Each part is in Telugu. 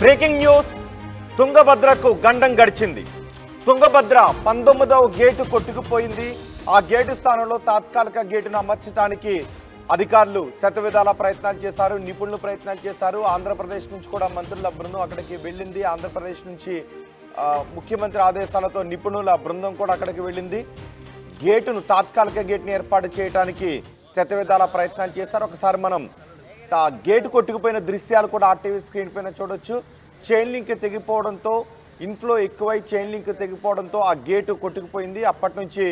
Breaking news. తుంగభద్రకు గండం గడిచింది. తుంగభద్ర 19వ గేటు కొట్టుకుపోయింది. ఆ గేటు స్థానంలో తాత్కాలిక గేటును అమర్చడానికి అధికారులు శతవిధాల ప్రయత్నాలు చేశారు, నిపుణులు ప్రయత్నాలు చేశారు. ఆంధ్రప్రదేశ్ నుంచి కూడా మంత్రుల బృందం అక్కడికి వెళ్ళింది. ఆంధ్రప్రదేశ్ నుంచి ముఖ్యమంత్రి ఆదేశాలతో నిపుణుల బృందం కూడా అక్కడికి వెళ్ళింది. గేటును తాత్కాలిక గేటును ఏర్పాటు చేయడానికి శతవిధాల ప్రయత్నాలు చేశారు. ఒకసారి మనం గేటు కొట్టుకుపోయిన దృశ్యాలు కూడా ఆర్టీవీ స్క్రీన్ పైన చూడొచ్చు. చైన్ లింక్ తెగిపోవడంతో, ఇన్ఫ్లో ఎక్కువై చైన్ లింక్ తెగిపోవడంతో ఆ గేటు కొట్టుకుపోయింది. అప్పటి నుంచి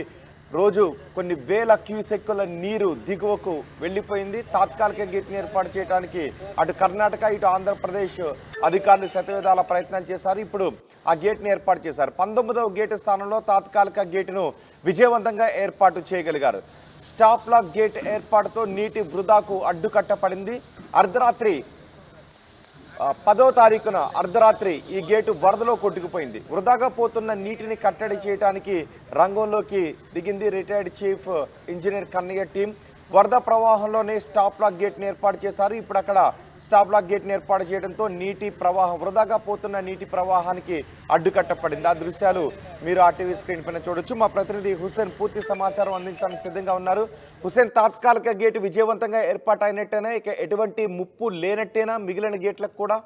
రోజు కొన్ని వేల క్యూసెక్కుల నీరు దిగువకు వెళ్ళిపోయింది. తాత్కాలిక గేటును ఏర్పాటు చేయడానికి అటు కర్ణాటక ఇటు ఆంధ్రప్రదేశ్ అధికారులు శతవిధాల ప్రయత్నాలు చేశారు. ఇప్పుడు ఆ గేటును ఏర్పాటు చేశారు. 19వ గేటు స్థానంలో తాత్కాలిక గేటును విజయవంతంగా ఏర్పాటు చేయగలిగారు. స్టాప్ లాక్ గేట్ ఏర్పాటుతో నీటి వృధాకు అడ్డుకట్టపడింది. అర్ధరాత్రి 10వ తారీఖున అర్ధరాత్రి ఈ గేటు వరదలో కొట్టుకుపోయింది. వృధాగా పోతున్న నీటిని కట్టడి చేయడానికి రంగంలోకి దిగింది retired chief engineer Kannayya team. వరద ప్రవాహంలోనే స్టాప్ లాక్ గేట్ని ఏర్పాటు చేశారు. ఇప్పుడు అక్కడ స్టాప్ లాక్ గేట్ని ఏర్పాటు చేయడంతో నీటి ప్రవాహం, వృధాగా పోతున్న నీటి ప్రవాహానికి అడ్డుకట్టపడింది. ఆ దృశ్యాలు మీరు ఆర్టీవీ స్క్రీన్ పైన చూడొచ్చు. మా ప్రతినిధి హుస్సేన్ పూర్తి సమాచారం అందించడానికి సిద్ధంగా ఉన్నారు. హుస్సేన్, తాత్కాలిక గేటు విజయవంతంగా ఏర్పాటైనట్టేనా? ఇక ఎటువంటి ముప్పు లేనట్టేనా మిగిలిన గేట్లకు కూడా?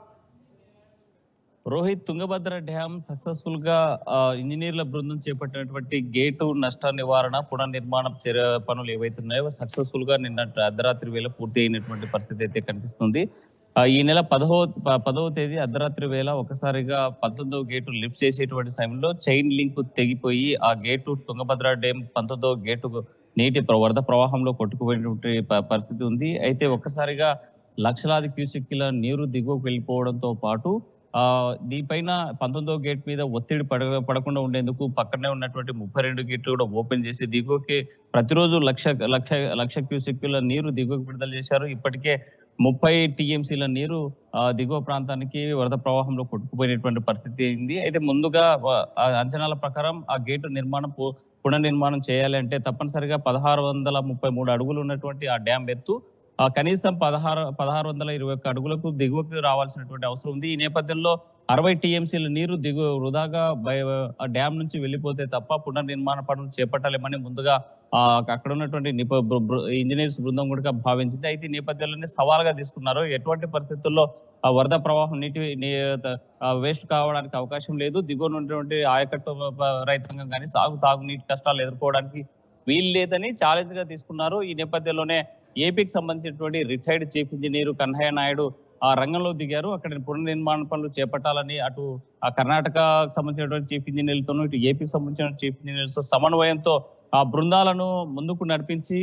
రోహిత్, తుంగభద్ర డ్యామ్ సక్సెస్ఫుల్ గా ఇంజనీర్ల బృందం చేపట్టినటువంటి గేటు నష్ట నివారణ పునర్నిర్మాణ పనులు ఏవైతున్నాయో సక్సెస్ఫుల్ గా నిన్న అర్ధరాత్రి వేళ పూర్తి అయినటువంటి పరిస్థితి అయితే కనిపిస్తుంది. ఈ నెల 10వ తేదీ అర్ధరాత్రి వేళ ఒకసారిగా 19వ గేటు లిఫ్ట్ చేసేటువంటి సమయంలో చైన్ లింక్ తెగిపోయి ఆ గేటు తుంగభద్ర డ్యామ్ 19వ గేటు నీటి వరద ప్రవాహంలో కొట్టుకుపోయినటువంటి పరిస్థితి ఉంది. అయితే ఒక్కసారిగా లక్షలాది క్యూసెక్కుల నీరు దిగువకు వెళ్ళిపోవడంతో పాటు దీనిపైన 19వ గేట్ మీద ఒత్తిడి పడకుండా ఉండేందుకు పక్కనే ఉన్నటువంటి 32 గేట్లు కూడా ఓపెన్ చేసి దిగువకి ప్రతిరోజు లక్ష క్యూసెక్కుల నీరు దిగువకు విడుదల చేశారు. ఇప్పటికే 30 టీఎంసీల నీరు దిగువ ప్రాంతానికి వరద ప్రవాహంలో కొట్టుకుపోయినటువంటి పరిస్థితి అయింది. అయితే ముందుగా అంచనాల ప్రకారం ఆ గేటు పునర్నిర్మాణం చేయాలి అంటే తప్పనిసరిగా 1633 అడుగులు ఉన్నటువంటి ఆ డ్యామ్ ఎత్తు కనీసం 1621 అడుగులకు దిగువకు రావాల్సినటువంటి అవసరం ఉంది. ఈ నేపథ్యంలో 60 టీఎంసీల నీరు వృధాగా డ్యామ్ నుంచి వెళ్ళిపోతే తప్ప పునర్నిర్మాణ పనులు చేపట్టాలేమని ముందుగా అక్కడ ఉన్నటువంటి ఇంజనీర్స్ బృందం కూడా భావించింది. అయితే ఈ నేపథ్యంలోనే సవాల్గా తీసుకున్నారు. ఎటువంటి పరిస్థితుల్లో వరద ప్రవాహం వేస్ట్ కావడానికి అవకాశం లేదు. దిగువన ఉన్నటువంటి ఆయకట్టు రైతాంగం కానీ తాగునీటి కష్టాలు ఎదుర్కోవడానికి వీలు లేదని ఛాలెంజ్ గా తీసుకున్నారు. ఈ నేపథ్యంలోనే ఏపీకి సంబంధించినటువంటి retired chief engineer Kannayya Naidu ఆ రంగంలో దిగారు. అక్కడ పునర్నిర్మాణ పనులు చేపట్టాలని అటు ఆ కర్ణాటకకు సంబంధించినటువంటి చీఫ్ ఇంజనీర్లతోనూ ఇటు ఏపీకి సంబంధించిన చీఫ్ ఇంజనీర్స్ సమన్వయంతో ఆ బృందాలను ముందుకు నడిపించి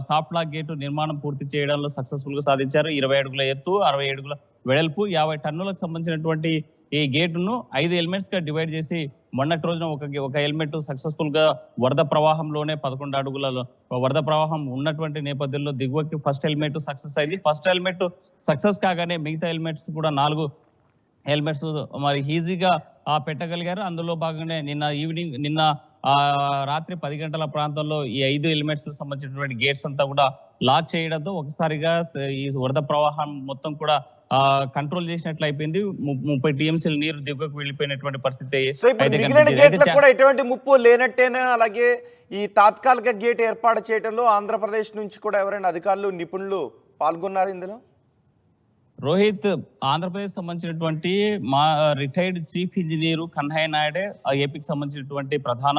సాఫ్ట్ లాక్ గేటు నిర్మాణం పూర్తి చేయడంలో సక్సెస్ఫుల్ గా సాధించారు. 20 అడుగుల ఎత్తు, 60 అడుగుల వెడల్పు, 50 టన్నులకు సంబంధించినటువంటి ఈ గేటును 5 ఎలిమెంట్స్ గా డివైడ్ చేసి మొన్నటి రోజున ఒక ఎలిమెంట్ సక్సెస్ఫుల్ గా వరద ప్రవాహంలోనే 11 అడుగుల వరద ప్రవాహం ఉన్నటువంటి నేపథ్యంలో దిగువకి ఫస్ట్ ఎలిమెంట్ సక్సెస్ అయింది. ఫస్ట్ ఎలిమెంట్ సక్సెస్ కాగానే మిగతా ఎలిమెంట్స్ కూడా 4 ఎలిమెంట్స్ మరి ఈజీగా పెట్టగలిగారు. అందులో భాగంగానే నిన్న రాత్రి 10 గంటల ప్రాంతంలో ఈ 5 ఎలిమెంట్స్ సంబంధించినటువంటి గేట్స్ అంతా కూడా లాక్ చేయడంతో ఒకసారిగా ఈ వరద ప్రవాహం మొత్తం కూడా కంట్రోల్ చేసినట్లు అయిపోయింది. 30 టీఎంసీల నీరు దిగువకు వెళ్ళిపోయినటువంటి పరిస్థితి. ఎటువంటి ముప్పు లేనట్టేనా? అలాగే ఈ తాత్కాలిక గేట్ ఏర్పాటు చేయడంలో ఆంధ్రప్రదేశ్ నుంచి కూడా ఎవరైనా అధికారులు, నిపుణులు పాల్గొన్నారు ఇందులో? రోహిత్, ఆంధ్రప్రదేశ్ సంబంధించినటువంటి మా రిటైర్డ్ చీఫ్ ఇంజనీరు కన్నయ్య నాయుడే ఏపీకి సంబంధించినటువంటి ప్రధాన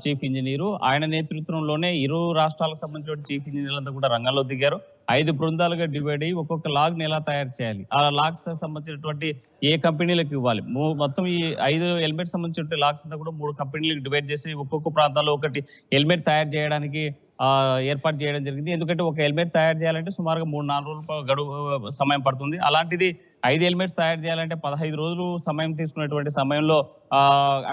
చీఫ్ ఇంజనీరు. ఆయన నేతృత్వంలోనే ఇరు రాష్ట్రాలకు సంబంధించిన చీఫ్ ఇంజనీర్లంతా కూడా రంగంలో దిగారు. 5 బృందాలుగా డివైడ్ అయ్యి ఒక్కొక్క లాగ్ ని ఎలా తయారు చేయాలి, ఆ లాగ్స్ సంబంధించినటువంటి ఏ కంపెనీలకు ఇవ్వాలి, మొత్తం ఈ 5 ఎలిమెంట్స్ సంబంధించిన లాగ్స్ అంతా కూడా 3 కంపెనీలకు డివైడ్ చేసి ఒక్కొక్క ప్రాంతాల్లో ఒకటి హెల్మెట్ తయారు చేయడానికి ఏర్పాటు చేయడం జరిగింది. ఎందుకంటే ఒక హెల్మెట్ తయారు చేయాలంటే సుమారుగా 3-4 రోజుల గడువు సమయం పడుతుంది. అలాంటిది 5 హెల్మెట్స్ తయారు చేయాలంటే 15 రోజులు సమయం తీసుకున్నటువంటి సమయంలో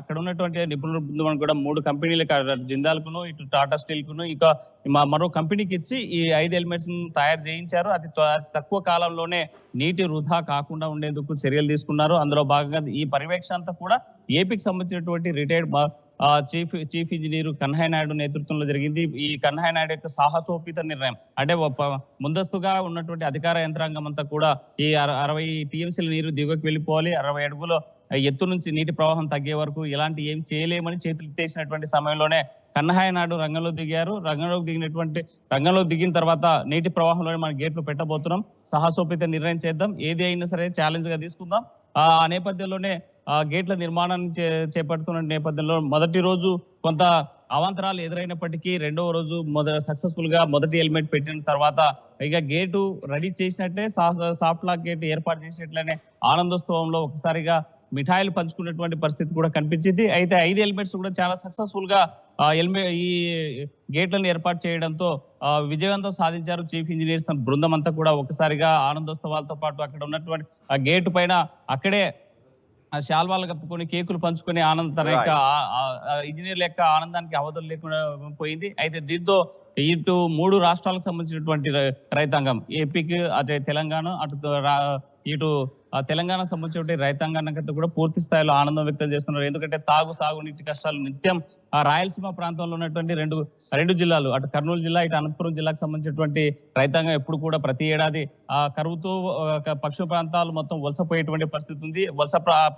అక్కడ ఉన్నటువంటి నిపుణుల బృందం కూడా 3 కంపెనీలకు, జిందాల్కును ఇటు టాటా స్టీల్ కును ఇక మరో కంపెనీకి ఇచ్చి ఈ 5 ఎలిమెంట్స్ తయారు చేయించారు. అతి తక్కువ కాలంలోనే నీటి వృధా కాకుండా ఉండేందుకు చర్యలు తీసుకున్నారు. అందులో భాగంగా ఈ పర్యవేక్షణ అంతా కూడా ఏపీకి సంబంధించినటువంటి retired chief engineer Kanhaiya Naidu నేతృత్వంలో జరిగింది. ఈ కన్హయ్య నాయుడు యొక్క సాహసోపేత నిర్ణయం అంటే ముందస్తుగా ఉన్నటువంటి అధికార యంత్రాంగం అంతా కూడా ఈ 60 టీఎంసీల నీరు దిగువకి వెళ్ళిపోవాలి, 60 అడుగుల ఎత్తు నుంచి నీటి ప్రవాహం తగ్గే వరకు ఎలాంటి ఏం చేయలేమని చేతులు ఎత్తేసినటువంటి సమయంలోనే కన్హయ్య నాయుడు రంగంలో దిగారు. రంగంలో దిగిన తర్వాత నీటి ప్రవాహంలోనే మన గేట్లు పెట్టబోతున్నాం, సాహసోపేత నిర్ణయం చేద్దాం, ఏది అయినా సరే ఛాలెంజ్ గా తీసుకుందాం. ఆ నేపథ్యంలోనే గేట్ల నిర్మాణాన్ని చేపడుతున్న నేపథ్యంలో మొదటి రోజు కొంత అవాంతరాలు ఎదురైనప్పటికీ రెండవ రోజు సక్సెస్ఫుల్ గా మొదటి ఎలిమెంట్ పెట్టిన తర్వాత ఇక గేటు రెడీ చేసినట్టే, సాఫ్ట్ లాక్ గేట్ ఏర్పాటు చేసినట్లనే ఆనందోత్సవంలో ఒకసారిగా మిఠాయిలు పంచుకున్నటువంటి పరిస్థితి కూడా కనిపించింది. అయితే 5 ఎలిమెంట్స్ కూడా చాలా సక్సెస్ఫుల్ గా ఈ గేట్లను ఏర్పాటు చేయడంతో విజయవంతం సాధించారు చీఫ్ ఇంజనీర్స్ బృందం అంతా కూడా. ఒకసారిగా ఆనందోత్సవాలతో పాటు అక్కడ ఉన్నటువంటి ఆ గేటు పైన అక్కడే శాల్వాలు కప్పుకొని కేకులు పంచుకొని తన యొక్క ఇంజనీర్ల యొక్క ఆనందానికి అవధులు లేకుండా పోయింది. అయితే దీంతో ఇటు 3 రాష్ట్రాలకు సంబంధించినటువంటి రైతాంగం, ఏపీకి అటు తెలంగాణ, ఇటు తెలంగాణకు సంబంధించిన రైతాంగానికి కూడా పూర్తి స్థాయిలో ఆనందం వ్యక్తం చేస్తున్నారు. ఎందుకంటే సాగునీటి కష్టాలు నిత్యం రాయలసీమ ప్రాంతంలో ఉన్నటువంటి రెండు జిల్లాలు, అటు కర్నూలు జిల్లా, ఇటు అనంతపురం జిల్లాకు సంబంధించినటువంటి రైతాంగం ఎప్పుడు కూడా ప్రతి ఏడాది కరువుతో పశ్చిమ ప్రాంతాలు మొత్తం వలసపోయేటువంటి పరిస్థితి ఉంది.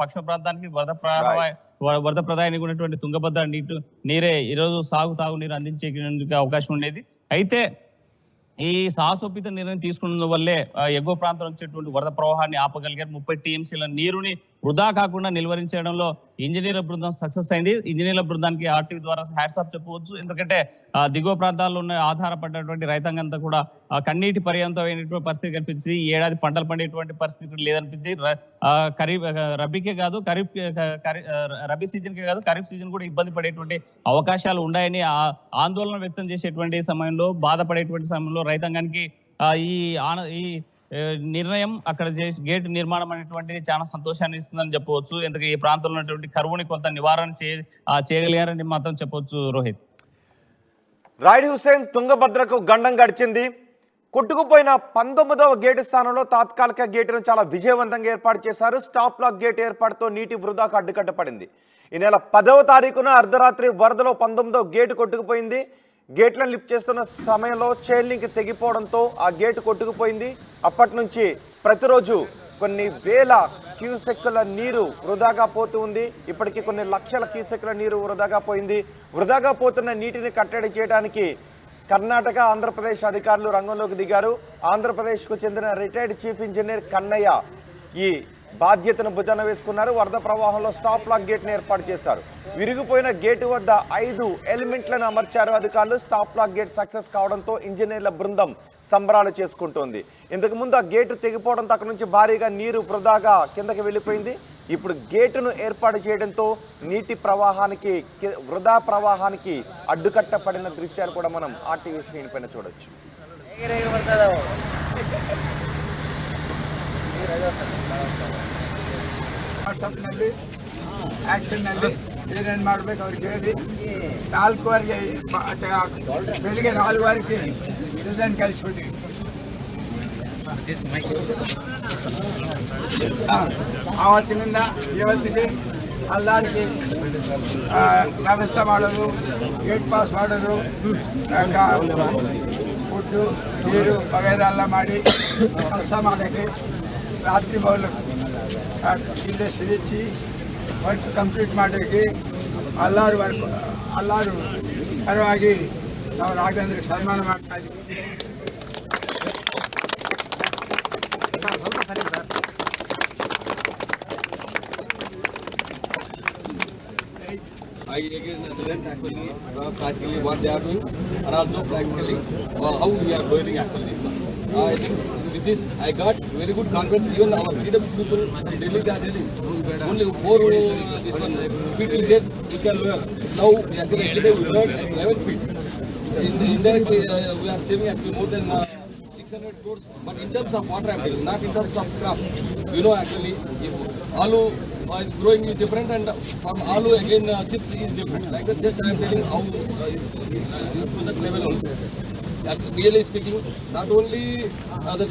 పశ్చిమ ప్రాంతానికి వరద ప్రదాయానికి ఉన్నటువంటి తుంగభద్ర నీరే ఈరోజు తాగునీరు అందించే అవకాశం ఉండేది. అయితే ఈ సాహసోపేత నిర్ణయం తీసుకున్న వల్లే ఎగువ ప్రాంతం వచ్చేటువంటి వరద ప్రవాహాన్ని ఆపగలిగారు. 30 టీఎంసీల నీరుని వృధా కాకుండా నిలువరించడంలో ఇంజనీర్ల బృందం సక్సెస్ అయింది. ఇంజనీర్ల బృందానికి ఆర్టీవీ ద్వారా హ్యాట్స్ ఆఫ్ చెప్పవచ్చు. ఎందుకంటే దిగువ ప్రాంతాల్లో ఉన్న ఆధారపడినటువంటి రైతాంగం అంతా కూడా కన్నీటి పర్యంతమైనటువంటి పరిస్థితి కనిపించింది. ఈ ఏడాది పంటలు పండేటువంటి పరిస్థితి లేదనిపించింది. రబీకే కాదు రబీ సీజన్ కే కాదు, ఖరీఫ్ సీజన్ కూడా ఇబ్బంది పడేటువంటి అవకాశాలు ఉన్నాయని ఆందోళన వ్యక్తం చేసేటువంటి సమయంలో, బాధపడేటువంటి సమయంలో రైతాంగానికి ఈ నిర్ణయం అక్కడ గేట్ నిర్మాణం అనేటువంటిది చాలా సంతోషాన్ని ఇస్తుందని చెప్పవచ్చు. ఎందుకంటే ఈ ప్రాంతంలో ఉన్నటువంటి కరువుని కొంత నివారణ చేయగలిగారని మాత్రం చెప్పవచ్చు. రోహిత్, రాయుడు హుసేన్ తుంగభద్రకు గండం గడిచింది. కొట్టుకుపోయిన 19వ గేటు స్థానంలో తాత్కాలిక గేటును చాలా విజయవంతంగా ఏర్పాటు చేశారు. స్టాప్ లాక్ గేట్ ఏర్పాటుతో నీటి వృధాకు అడ్డుకట్టపడింది. ఈ నెల 10వ తారీఖున అర్ధరాత్రి వరదలో 19వ గేటు కొట్టుకుపోయింది. గేట్లను లిఫ్ట్ చేస్తున్న సమయంలో చైన్ లింక్ తెగిపోవడంతో ఆ గేటు కొట్టుకుపోయింది. అప్పటి నుంచి ప్రతిరోజు కొన్ని వేల క్యూసెక్కుల నీరు వృధాగా పోతూ ఉంది. ఇప్పటికీ కొన్ని లక్షల క్యూసెక్కుల నీరు వృధాగా పోయింది. వృధాగా పోతున్న నీటిని కట్టడి చేయడానికి కర్ణాటక, ఆంధ్రప్రదేశ్ అధికారులు రంగంలోకి దిగారు. ఆంధ్రప్రదేశ్కు చెందిన రిటైర్డ్ చీఫ్ ఇంజనీర్ కన్నయ్య ఈ బాధ్యతను భుజాన వేసుకున్నారు. వరద ప్రవాహంలో స్టాప్ లాక్ గేట్ను ఏర్పాటు చేశారు. విరిగిపోయిన గేటు వద్ద 5 ఎలిమెంట్లను అమర్చారు అధికారులు. స్టాప్ లాక్ గేట్ సక్సెస్ కావడంతో ఇంజనీర్ల బృందం సంబరాలు చేసుకుంటోంది. ఇంతకుముందు ఆ గేటు తెగిపోవడంతో అక్కడ నుంచి భారీగా నీరు వృధాగా కిందకి వెళ్ళిపోయింది. ఇప్పుడు గేటును ఏర్పాటు చేయడంతో వృధా ప్రవాహానికి అడ్డుకట్టపడిన దృశ్యాలు కూడా మనం ఆర్టీవీ స్క్రీన్ పైన చూడొచ్చు. ವಾಟ್ಸಪ್ನಲ್ಲಿ ಆ್ಯಕ್ಷನ್ನಲ್ಲಿ ಏನೇನು ಮಾಡಬೇಕು ಅವ್ರಿಗೆ ಹೇಳಿ 4 ಬೆಳಿಗ್ಗೆ 4 ಡಿಸೈನ್ ಕಳಿಸ್ಬಿಟ್ಟಿವಿ. ಆವತ್ತಿನಿಂದ ಇವತ್ತಿಗೆ ಎಲ್ಲರಿಗೆ ವ್ಯವಸ್ಥೆ ಮಾಡೋದು, ಗೇಟ್ ಪಾಸ್ ಮಾಡೋದು, ಫುಡ್ಡು, ನೀರು ವಗೈರೆ ಎಲ್ಲ ಮಾಡಿ ಕೆಲಸ ಮಾಡೋಕ್ಕೆ ರಾತ್ರಿ ಬೌಲು ಇಲ್ಲೇ ಸಿಡಿಸಿ ವರ್ಕ್ ಕಂಪ್ಲೀಟ್ ಮಾಡೋಕ್ಕೆ ಎಲ್ಲರೂ ಪರವಾಗಿ ನಾವು ರಾಘವೇಂದ್ರ ಸನ್ಮಾನ ಮಾಡ್ತಾ ಇದ್ದೀವಿ. I again learned actually practically what they are doing and also practically how we are doing actually this one. I think with this I got very good confidence. Even our CW people in Delhi they are telling only 4 this one feet will get we can wear. Now actually we learned 11 feet. Indirectly we are saving actually more than 600 crores. But in terms of water actually, not in terms of crop. You know actually if aloo is growing is different and from aloo again chips is different. Like that, just I am telling how to that level also. Really speaking, not only the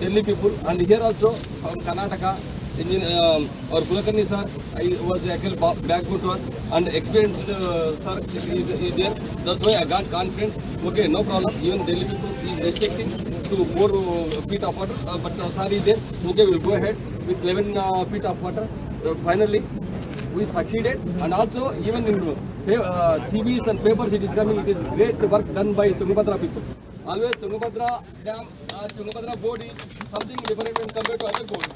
Delhi people and here also from Karnataka, our Kulkarni sir, I was actually backbone to us, and experienced sir is there. That's why I got confidence. Okay, no problem. Even Delhi people is restricting to 4 feet of water, but sir is there. Okay, we'll go ahead with 11 feet of water. Finally, we succeeded, and also even in TVs and papers it is coming. It is great work done by Tungabhadra people. Always Tungabhadra dam, Tungabhadra board is something different when compared to other boards.